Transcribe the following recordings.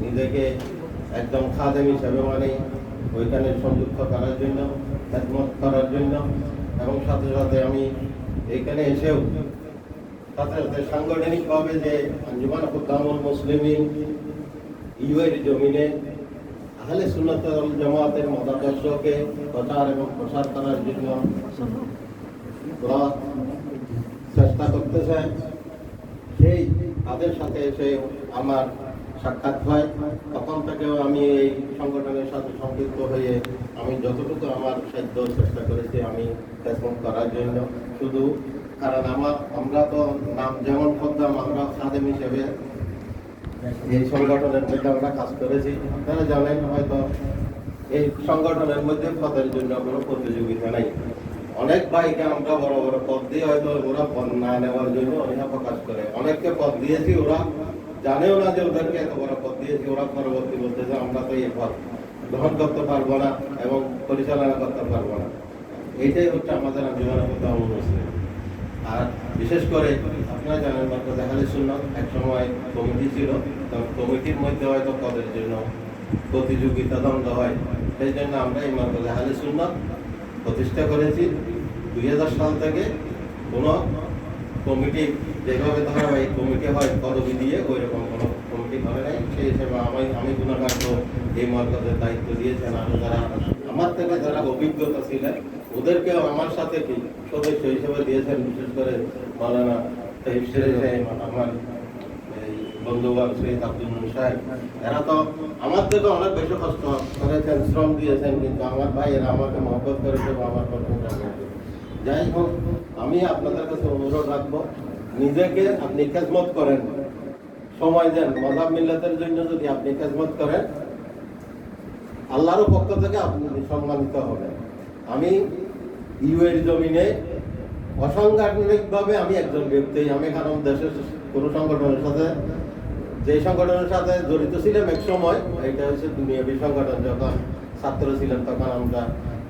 নিজেকে একদম খাদেম হিসাবে মানে ওইখানে সংযুক্ত করার জন্য, খেদমত করার জন্য, এবং সাথে সাথে আমি এইখানে এসেও সাথে সাথে সাংগঠনিকভাবে যে আঞ্জুমান হুক্কামুল মুসলিমিন ইউএর জমিনে আহলে সুন্নাত ওয়াল জামাতের মতাদর্শকে প্রচার এবং প্রসার করার জন্য ওরা চেষ্টা করতেছে, সেই তাদের সাথে এসে আমার সাক্ষাৎ হয়। তখন থেকেও আমি এই সংগঠনের সাথে সম্পৃক্ত হয়ে আমি যতটুকু আমার সাধ্য চেষ্টা করেছি আমি খেদমত করার জন্য। শুধু কারণ আমরা তো নাম যেমন করতাম, আমরা খাদেম হিসেবে এই সংগঠনের মধ্যে আমরা কাজ করেছি। আপনারা জানেন হয়তো এই সংগঠনের মধ্যে পদের জন্য কোনো প্রতিযোগিতা নাই। অনেক ভাইকে আমরা বড় বড় পদ দিয়ে হয়তো ওরা পদ না নেওয়ার জন্য অনীহা প্রকাশ করে। অনেককে পদ দিয়েছি, ওরা জানেও না যে ওদেরকে এত বড় পদ দিয়েছি। ওরা পরবর্তী বলতেছে আমরা তো এই পদ গ্রহণ করতে পারবো না এবং পরিচালনা করতে পারবো না। এইটাই হচ্ছে আমাদের আঞ্জুমান হুক্কামুল মুসলিমিন। আর বিশেষ করে আপনারা জানেন মার্কাজ আহলে সুন্নাত এক সময় কমিটি ছিল, তো কমিটির মধ্যে হয়তো পদের জন্য প্রতিযোগিতা দ্বন্দ্ব হয়। সেই জন্য আমরা এই মার্কাজ আহলে সুন্নাত প্রতিষ্ঠা করেছি। 2000 সাল থেকে কোনো কমিটি যেভাবে ধারাবাহিক কমিটি হয় পদবি দিয়ে ওই রকম কোনো কমিটি করে নাই। সেই হিসেবে আমি গুণাগার তো এই মার্কাজের দায়িত্ব দিয়েছেন। আরো যারা আমার থেকে যারা অভিজ্ঞতা ছিলেন ওদেরকেও আমার সাথে কি সদস্য হিসেবে দিয়েছেন। বিশেষ করে মাওলানা তাইব সাহেব, আমার এই বন্ধুবান সৈয়দ আব্দুল মুন সাহেব, এরা তো আমার থেকে অনেক বেশি কষ্ট করেছেন, শ্রম দিয়েছেন, কিন্তু আমার ভাই এরা আমাকে মহব্বত করেছে বা আমার প্রশংসা করেছে। যাই হোক, আমি আপনাদের কাছে অনুরোধ রাখবো, নিজেকে আপনি খেদমত করেন, সময় দেন। মাযহাব মিল্লাতের জন্য যদি আপনি খেদমত করেন, আল্লাহর পক্ষ থেকে আপনি সম্মানিত হবেন। আমি ইউএর জমিনে অসাংগঠনিকভাবে আমি একজন ব্যক্তি, আমি কারণ দেশের কোনো সংগঠনের সাথে যে সংগঠনের সাথে জড়িত ছিলাম এক সময়, এটা হচ্ছে দুনিয়াবী সংগঠন। যখন ছাত্র ছিলাম তখন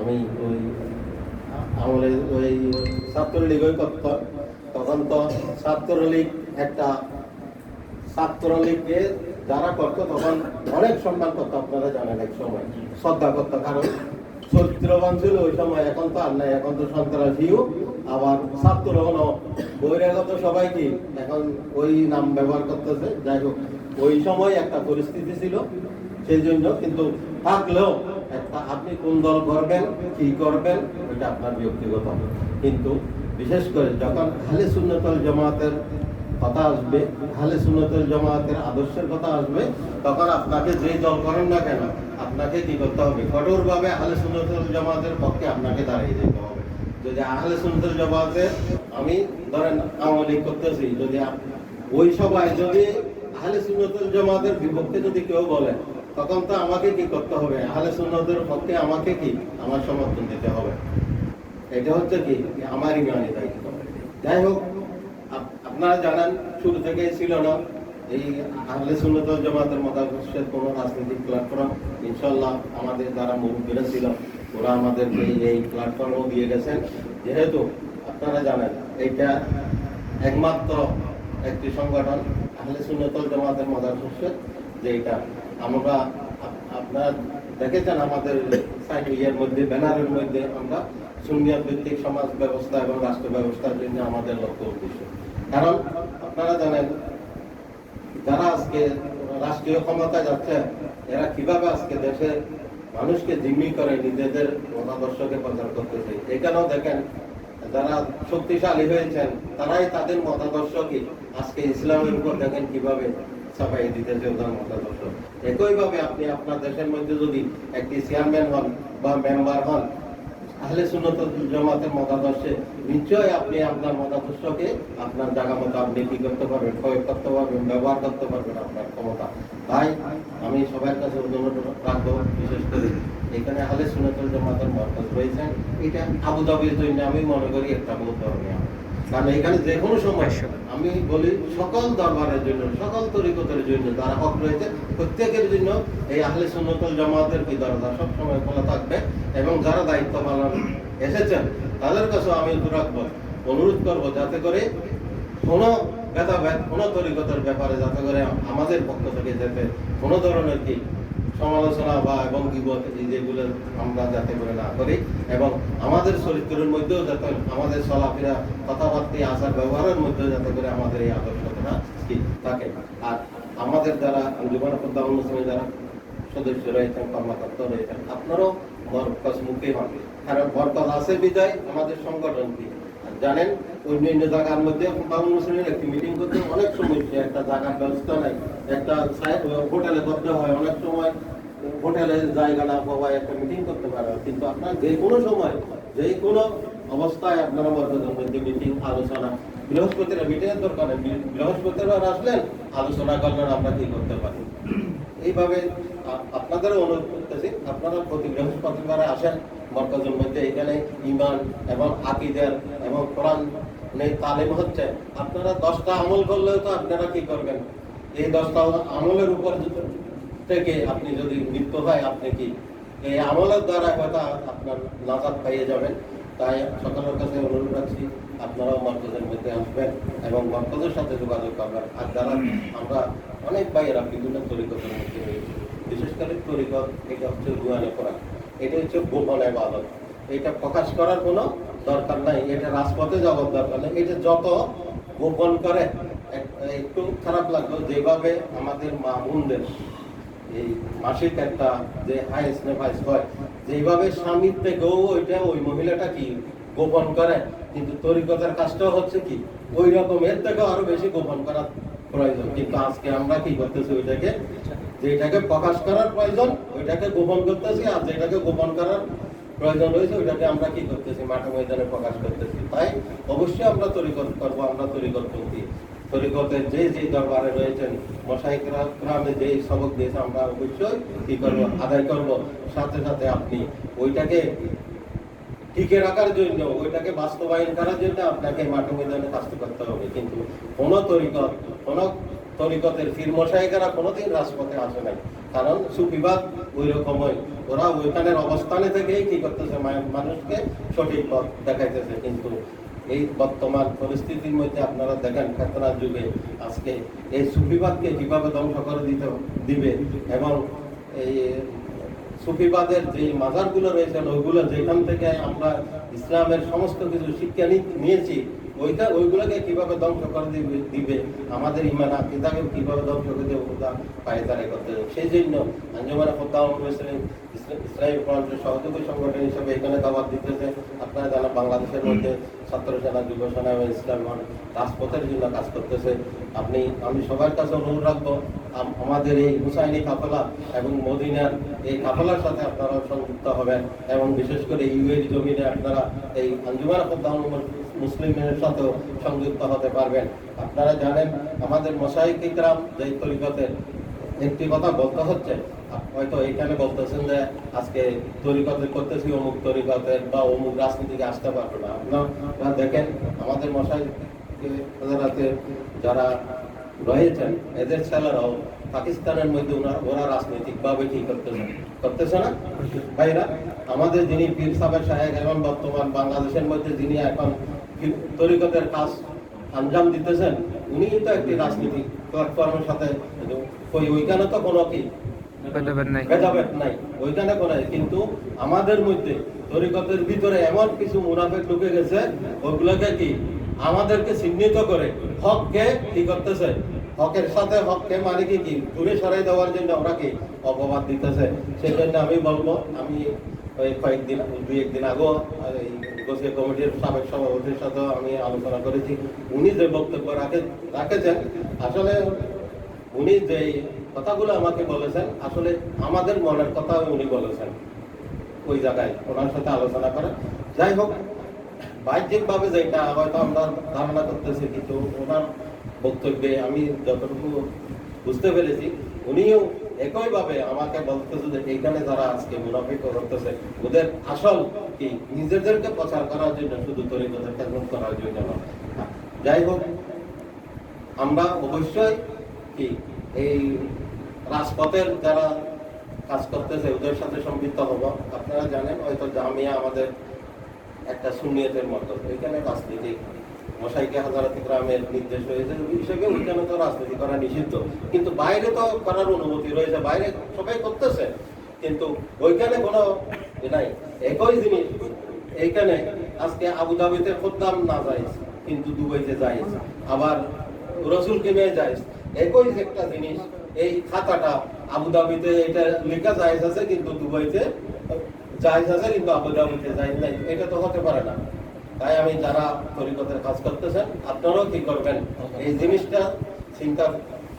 আমি ওই আমলে ওই ছাত্রলীগই করতাম। তখন তো ছাত্রলীগকে যারা করতো তখন অনেক সম্মান করতো, আপনারা জানেন, এক সময় শ্রদ্ধা করতো, কারণ চরিত্রবান ছিল ওই সময়। এখন তো আর নাই, এখন তো সন্ত্রাসীও আবার ছাত্র বহিরাগত সবাই কি এখন ওই নাম ব্যবহার করতেছে। যাই হোক, ওই সময় একটা পরিস্থিতি ছিল, সেই জন্য কিন্তু থাকলেও একটা আপনি কোন দল করবেন কি করবেন এটা আপনার ব্যক্তিগত, কিন্তু বিশেষ করে যখন আহলে সুন্নাত ওয়াল জামাতের কথা আসবে, আহলে সুন্নাত ওয়াল জামাতের আদর্শের কথা আসবে, তখন আপনাকে যেই দল করেন না কেন আপনাকে কি করতে হবে? কঠোরভাবে আহলে সুন্নাত ওয়াল জামাতের পক্ষে আপনাকে দাঁড়িয়ে যেতে হবে। যদি আহলে সুন্নাত ওয়াল জামাতের আমি ধরেন আওয়ামী লীগ করতেছি, যদি ওই সবাই যদি আহলে সুন্নাত ওয়াল জামাতের বিপক্ষে যদি কেউ বলে, তখন তো আমাকে কি করতে হবে? আহলে সুন্নাতের পক্ষে আমাকে কি আমার সমর্থন দিতে হবে। এটা হচ্ছে কি আমার ইমানি দায়িত্ব। যাই হোক, আপনারা জানেন শুরু থেকেই ছিল না এই আহলে সুন্নাত ওয়াল জামাতের মতাদর্শের কোনো রাজনৈতিক প্ল্যাটফর্ম। ইনশাআল্লাহ আমাদের যারা মুরব্বিরা ছিল ওরা আমাদেরকে এই প্ল্যাটফর্মও দিয়ে গেছেন। যেহেতু আপনারা জানেন এইটা একমাত্র একটি সংগঠন আহলে সুন্নাত ওয়াল জামাতের মতাদর্শের, যে এটা আমরা আপনারা দেখেছেন আমাদের সাইকেলের মধ্যে ব্যানারের মধ্যে আমরা সুন্নিয়ত ভিত্তিক সমাজ ব্যবস্থা এবং রাষ্ট্র ব্যবস্থার জন্য আমাদের লক্ষ্য উদ্দেশ্য। কারণ আপনারা জানেন যারা আজকে রাষ্ট্রীয় ক্ষমতায় যাচ্ছে এরা কিভাবে আজকে দেশের মানুষকে জিম্মি করে নিজেদের মতাদর্শকে প্রচার করতেছে। এখানেও দেখেন যারা শক্তিশালী হয়েছেন তারাই তাদের মতাদর্শকে আজকে ইসলামের উপর দেখেন কিভাবে ছাপাই দিতেছে ওদের মতাদর্শ। একইভাবে আপনি আপনার দেশের মধ্যে যদি একটি চেয়ারম্যান হন বা মেম্বার হন আহলে সুন্নাত ওয়াল জামাতের মতাদর্শে, নিশ্চয়ই আপনি আপনার মতাদর্শকে আপনার জায়গা মতো আপনি কি করতে পারবেন, প্রয়োগ করতে পারবেন, ব্যবহার করতে পারবেন আপনার ক্ষমতা। তাই আমি সবার কাছে অনুরোধ রাখবো, বিশেষ করে এখানে আহলে সুন্নাত ওয়াল জামাতের মার্কাজ রয়েছেন, এটা আবু ধাবির জন্য আমি মনে করি একটা বহুত ধরনের, কারণ এখানে যে কোনো সময় আমি বলি সকল দরবারের জন্য, সকল তরিকতের জন্য যারা হক রয়েছে প্রত্যেকের জন্য এই আহলে সুন্নাত ওয়াল জামাতের কি দরজা সবসময় খোলা থাকবে। এবং যারা দায়িত্ব পালন এসেছেন তাদের কাছে আমি রাখবো, অনুরোধ করবো যাতে করে কোনো ভেদাভেদ কোনো তরিকতের ব্যাপারে যাতে করে আমাদের পক্ষ থেকে যাতে কোনো ধরনের কি সমালোচনা বা এবং বিপদ যেগুলো আমরা যাতে করে না করি, এবং আমাদের চরিত্রের মধ্যেও যাতে আমাদের চলাফেরা কথাবার্তা আচার ব্যবহারের মধ্যেও যাতে করে আমাদের এই আদর্শটা কি থাকে। আর আমাদের যারা আঞ্জুমান খুদ্দাম মুসলিম যারা সদস্য রয়েছেন, কর্মকর্তা রয়েছেন, আপনারাও বরকত মুখে হন, কারণ বরকত আছে বিদায় আমাদের সংগঠন কি জানেন। অন্যান্য জায়গার মধ্যে মুসলিমের একটি মিটিং করতে অনেক সমস্যা, একটা জায়গার ব্যবস্থা নাই, একটা হোটেলে করতে হয়, অনেক সময় হোটেলে জায়গা না পাওয়ায় একটা মিটিং করতে পারে। কিন্তু আপনার যে কোনো সময় যে কোনো অবস্থায় আপনারা বরকতের মধ্যে মিটিং আলোচনা, বৃহস্পতিরা মিটিংয়ের দরকার নেই, বৃহস্পতিবার আসলেন আলোচনা করলেন, আমরা কি করতে পারি। এইভাবে আপনাদেরও অনুরোধ করতেছি, আপনারা প্রতি বৃহস্পতিবারে আসেন মরকজের মধ্যে। এখানে ইমান এবং আকীদার এবং কোরআন তালিম হচ্ছে। আপনারা 10টা আমল করলেও তো আপনারা কি করবেন, এই 10টা আমলের উপর থেকে আপনি যদি মৃত্যু হয়, আপনি কি এই আমলের দ্বারা হয়তো আপনার নাজাত পাইয়ে যাবেন। তাই সকলের কাছে অনুরোধ রাখছি, আপনারাও মরকজের মধ্যে আসবেন এবং মরকজের সাথে যোগাযোগ করবেন। আর যারা আমরা অনেক ভাইয়েরা বিভিন্ন তরিকতের মধ্যে রয়েছে, বিশেষ করে তরিকত, এটা হচ্ছে রুহানি কোরআন, এটা হচ্ছে গোপন ইবাদত, এটা প্রকাশ করার কোনো দরকার নাই, এটা রাজপথে যাওয়ার দরকার নেই। এটা যত গোপন করে, একটু খারাপ লাগলো যেভাবে আমাদের মা বোনদের এই মাসিক একটা যে হাইস নেফাইস হয়, যেভাবে স্বামীর থেকেও ওইটা ওই মহিলাটা কি গোপন করে, কিন্তু তরিকতের কাজটা হচ্ছে কি ওই রকম, এর থেকেও আরো বেশি গোপন করার প্রয়োজন। কিন্তু আজকে আমরা কি করতেছি, ওইটাকে যেটাকে প্রকাশ করার প্রয়োজন ওইটাকে গোপন করতেছি, আর যেটাকে গোপন করার প্রয়োজন রয়েছে ওইটাকে আমরা কি করতেছি মাঠে ময়দানে প্রকাশ করতেছি। তাই অবশ্যই আমরা তরিকত করবো, আমরা তরিকতপন্থী। তরিকতের যে যে দরবারে রয়েছেন মশাইকরামে যে সবক দিয়েছে আমরা অবশ্যই কি করবো, আদায় করব। সাথে সাথে আপনি ওইটাকে টিকে রাখার জন্য, ওইটাকে বাস্তবায়ন করার জন্য আপনাকে মাঠে ময়দানে কাজ করতে হবে। কিন্তু কোনো তরিকতের ফির মশাইকেরা কোনোদিন রাজপথে আসে নাই, কারণ সুফিবাদ ওই রকমই, ওরা ওইখানের অবস্থানে থেকেই কি করতেছে, মানুষকে সঠিক পথ দেখাইতেছে। কিন্তু এই বর্তমান পরিস্থিতির মধ্যে আপনারা দেখেন ফেতনার যুগে আজকে এই সুফিবাদকে কিভাবে ধ্বংস করে দিবে, এবং এই সুফিবাদের যে মাজারগুলো রয়েছে ওইগুলো যেখান থেকে আমরা ইসলামের সমস্ত কিছু শিক্ষা নিয়েছি, ওইগুলোকে কিভাবে ধ্বংস করে দিবে, আমাদের ইমান আকীদাকে কিভাবে ধ্বংস করে দেবে, ওটা পায়দারি করতে হবে। সেই জন্য আঞ্জুমান খুদ্দাম মুসলিম ইসলামী ফ্রন্টের সহযোগী সংগঠন হিসেবে এখানে দাওয়াত দিতেছে। আপনারা জানেন বাংলাদেশের মধ্যে ছাত্র সেনা, যুব সেনা এবং ইসলাম রাজপথের জন্য কাজ করতেছে। আমি সবার কাছে অনুরোধ রাখবো, আমাদের এই হুসাইনি কাফেলা এবং মদিনার এই কাফেলার সাথে আপনারা সংযুক্ত হবেন, এবং বিশেষ করে ইউএর জমিনে আপনারা এই আঞ্জুমান খুদ্দাম মুসলিমের সাথেও সংযুক্ত হতে পারবেন। আপনারা জানেন আমাদের মশাইক ইকরাম যে তরিকতের একটি কথা বলতে হচ্ছে, হয়তো এখানে বলতেছেন যে আজকে তরিকতের করতেছি অমুক তরিকতের বা অমুক রাজনীতিকে আসতে পারবে না। আপনারা দেখেন আমাদের মশাই যারা রয়েছেন এদের ছেলেরাও পাকিস্তানের মধ্যে ওরা রাজনৈতিক ভাবে কি করতেছে না ভাইরা। আমাদের যিনি পীর সাহেব সাহেব এবং বর্তমান বাংলাদেশের মধ্যে যিনি এখন তরিকতের কাজ আঞ্জাম দিতেছেন, উনি তো একটি রাজনীতিক প্ল্যাটফর্মের সাথে, ওইখানে তো কোনো কি ভেদাভেদ নাই, ওইখানে কোনো, কিন্তু আমাদের মধ্যে তরিকতের ভিতরে এমন কিছু মুনাফিক ঢুকে গেছে, ওইগুলোকে কি আমাদেরকে চিহ্নিত করে হককে কি করতেছে, হকের সাথে হককে মানে কি দূরে সরাই দেওয়ার জন্য ওরা কি অপবাদ দিতেছে। সেই জন্য আমি বলবো, আমি ওই দুই একদিন আগেও গোসিয়া কমিটির সাবেক সভাপতির সাথে আমি আলোচনা করেছি। উনি যে বক্তব্য রাখেছেন, আসলে উনি যে কথাগুলো আমাকে বলেছেন, আসলে আমাদের মনের কথা উনি বলেছেন ওই জায়গায় ওনার সাথে আলোচনা করে। যাই হোক, বাহ্যিকভাবে যেটা হয়তো আমরা ধারণা করতেছি, কিন্তু ওনার বক্তব্যে আমি যতটুকু বুঝতে পেরেছি, উনিও একইভাবে আমাকে বলতেছে যে এইখানে যারা আজকে মুনাফিক করতেছে ওদের আসল কি নিজেদেরকে প্রচার করার জন্য, শুধু তরিকতের খেদমত করার জন্য না। যাই হোক, আমরা অবশ্যই কি এই রাজপথের যারা কাজ করতেছে ওদের সাথে সম্পৃক্ত হব। আপনারা জানেন হয়তো জামিয়া আমাদের একটা সুন্নিয়তের মতো, এখানে রাজনীতি মশাইকে হাজারাতে গ্রামের নির্দেশ রয়েছে হিসেবে ওইখানে তো রাজনীতি করা নিষিদ্ধ, কিন্তু বাইরে তো করার অনুমতি রয়েছে, বাইরে সবাই করতেছে, কিন্তু ওইখানে কোনো নাই। একই জিনিস এইখানে আজকে আবুধাবিতে খোদ্দাম না যায় কিন্তু দুবাইতে যায়, আবার রসুলকে নিয়ে যায়, একই একটা জিনিস। এই খাতাটা আবুধাবিতে এটা লেখা জায়েজ আছে কিন্তু দুবাইতে জায়েজ আছে কিন্তু আবুধাবিতে জায়েজ নাই, এটা তো হতে পারে না। তাই আমি যারা তরিকতের কাজ করতেছেন আপনারাও কি করবেন, এই জিনিসটা চিন্তা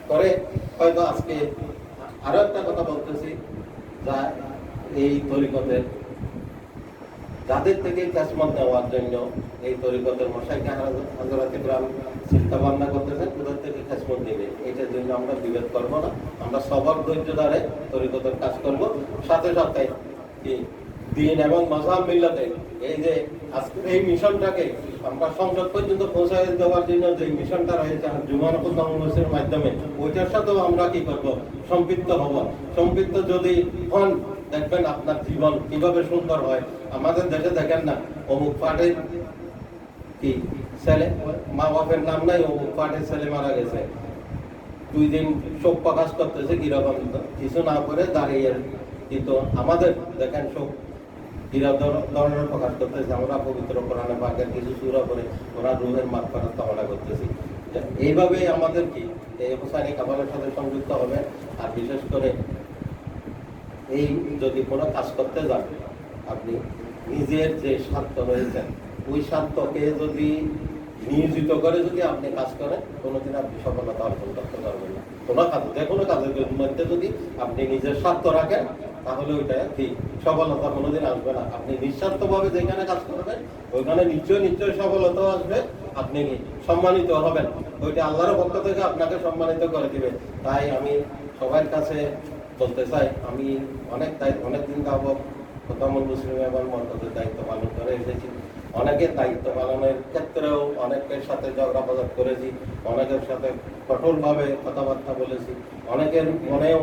করে হয়তো আজকে আরো একটা কথা বলতেছি, যা এই তরিকতের যাদের থেকে ক্যাশমত নেওয়ার জন্য এই তরিকতের মশাইকে হাজারাতে গ্রাম চিন্তা ভাবনা করতেছেন ওদের থেকে ক্যাশমত নেবে, এটার জন্য আমরা বিভেদ করবো না, আমরা সবার ধৈর্য দ্বারে তরিকতের কাজ করব। সাথে সাথে দিন এবং মাযহাব মিল্লাতে এই যে আজকে এই মিশনটাকে আমরা সংসদ পর্যন্ত পৌঁছায় দেওয়ার জন্য যে মিশনটা রয়েছে জুমার কুদ্দামের মাধ্যমে, ওইটার সাথেও আমরা কি করব, সম্পৃক্ত হব। সম্পৃক্ত যদি হন দেখবেন আপনার জীবন কিভাবে সুন্দর হয়। আমাদের দেশে দেখেন না, অমুক পার্টির কি ছেলে, মা বাপের নাম নাই, অমুক পার্টির ছেলে মারা গেছে, 2 দিন শোক প্রকাশ করতেছে, কিরকম কিছু না করে দাঁড়িয়ে। কিন্তু আমাদের দেখেন শোক ধরনের প্রকাশ করতেছে, আমরা পবিত্র কোরআনে পাকের কিছু সূরা করে ওরা রূহের মাগফিরাত কামনা করতেছি। এইভাবে আমাদের কি এই হুসাইনি কাফালার সাথে সংযুক্ত হবে। আর বিশেষ করে এই যদি কোনো কাজ করতে যান, আপনি নিজের যে স্বার্থ রয়েছে ওই স্বার্থকে যদি নিয়োজিত করে যদি আপনি কাজ করেন, কোনোদিন আপনি সফলতা অর্জন করতে পারবেন না। কোনো কাজ, যে কোনো কাজের মধ্যে যদি আপনি নিজের স্বার্থ রাখেন তাহলে ওইটা কি সফলতা কোনোদিন আসবে না। আপনি নিঃস্বার্থভাবে যেখানে কাজ করবেন ওইখানে নিশ্চয় সফলতা আসবে, আপনি কি সম্মানিত হবেন, ওইটা আল্লাহর পক্ষ থেকে আপনাকে সম্মানিত করে দিবে। তাই আমি সবার কাছে বলতে চাই, আমি অনেকদিন যাবত খোদামুল মুসলিম এবং মরকজের দায়িত্ব পালন করে এসেছি। অনেকের দায়িত্ব পালনের ক্ষেত্রেও অনেকের সাথে ঝগড়া বাজার করেছি, অনেকের সাথে কঠোরভাবে কথাবার্তা বলেছি, অনেকের মনেও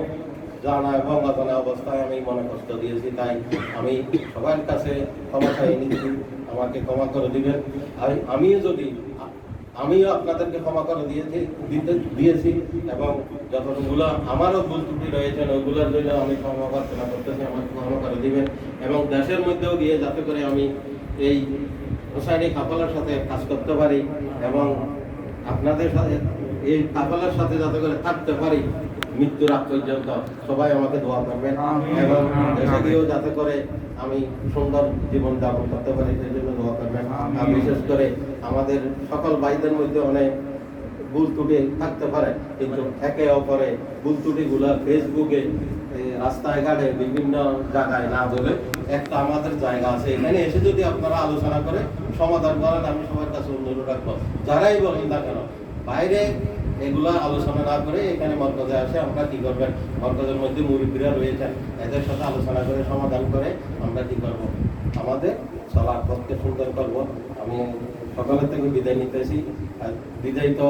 জানা এবং অজানা অবস্থায় আমি মনে কষ্ট দিয়েছি। তাই আমি সবার কাছে ক্ষমা চাই নিচ্ছি, আমাকে ক্ষমা করে দিবেন। আমিও আপনাদেরকে ক্ষমা করে দিয়েছি এবং যতগুলো আমারও ভুল ত্রুটি রয়েছে ওইগুলোর জন্য আমি ক্ষমা প্রার্থনা করতেছি, আমাকে ক্ষমা করে দিবেন। এবং দেশের মধ্যেও গিয়ে যাতে করে আমি এই হুসাইনি কাফেলার সাথে কাজ করতে পারি এবং আপনাদের সাথে এই কাফেলার সাথে যাতে করে থাকতে পারি মৃত্যুর আগ পর্যন্ত, সবাই আমাকে দোয়া করবেন। এবং দেশে গিয়েও যাতে করে আমি সুন্দর জীবন যাপন করতে পারি সেই জন্য দোয়া করবেন। আর বিশেষ করে আমাদের সকল ভাইদের মধ্যে অনেক ভুল ত্রুটি থাকতে পারে, কিন্তু একে অপরে ভুল ত্রুটিগুলো ফেসবুকে, রাস্তায় ঘাটে, বিভিন্ন জায়গায় না বলে একটা আমাদের জায়গা আছে, এখানে এসে যদি আপনারা আলোচনা করে সমাধান করেন, আমি সবার কাছে অনুরোধ রাখবো যারাই বলেন না কেন বাইরে এগুলা আলোচনা না করে এখানে মরকজে আসে আমরা কি করবেন, মরকজের মধ্যে মুরিব্বিরা রয়েছেন এদের সাথে আলোচনা করে সমাধান করে আমরা কি করব, আমাদের চলার পথকে সুন্দর করব। আমি সকালের থেকে বিদায় নিতেছি। বিদায় তো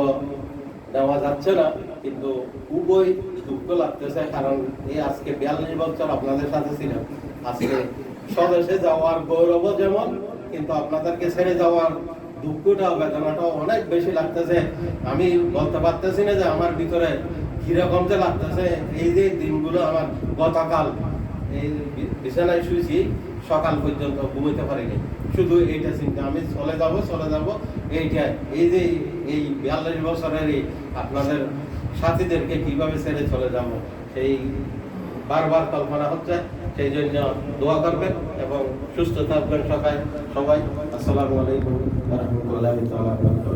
নেওয়া যাচ্ছে না, কিন্তু খুবই দুঃখ লাগতেছে, কারণ এই আজকে 42 বছর আপনাদের সাথে ছিলাম। আজকে স্বদেশে যাওয়ার গৌরব যেমন, কিন্তু আপনাদেরকে ছেড়ে যাওয়ার দুঃখটা বেদনাটাও অনেক বেশি লাগতেছে। আমি বলতে পারতেছি না যে আমার ভিতরে কিরকম যে লাগতেছে। এই যে দিনগুলো আমার গতকাল এই বিছানায় শুয়েছি, সকাল পর্যন্ত ঘুমাইতে পারিনি, শুধু এইটা চিন্তা আমি চলে যাব এইটা। এই যে এই 42 বছরের আপনাদের সাথীদেরকে কিভাবে ছেড়ে চলে যাব সেই বারবার কল্পনা হচ্ছে। সেই জন্য দোয়া করবেন এবং সুস্থ থাকবেন সবাই। আসসালামু আলাইকুম ওয়া রাহমাতুল্লাহি ওয়া বারাকাতুহু।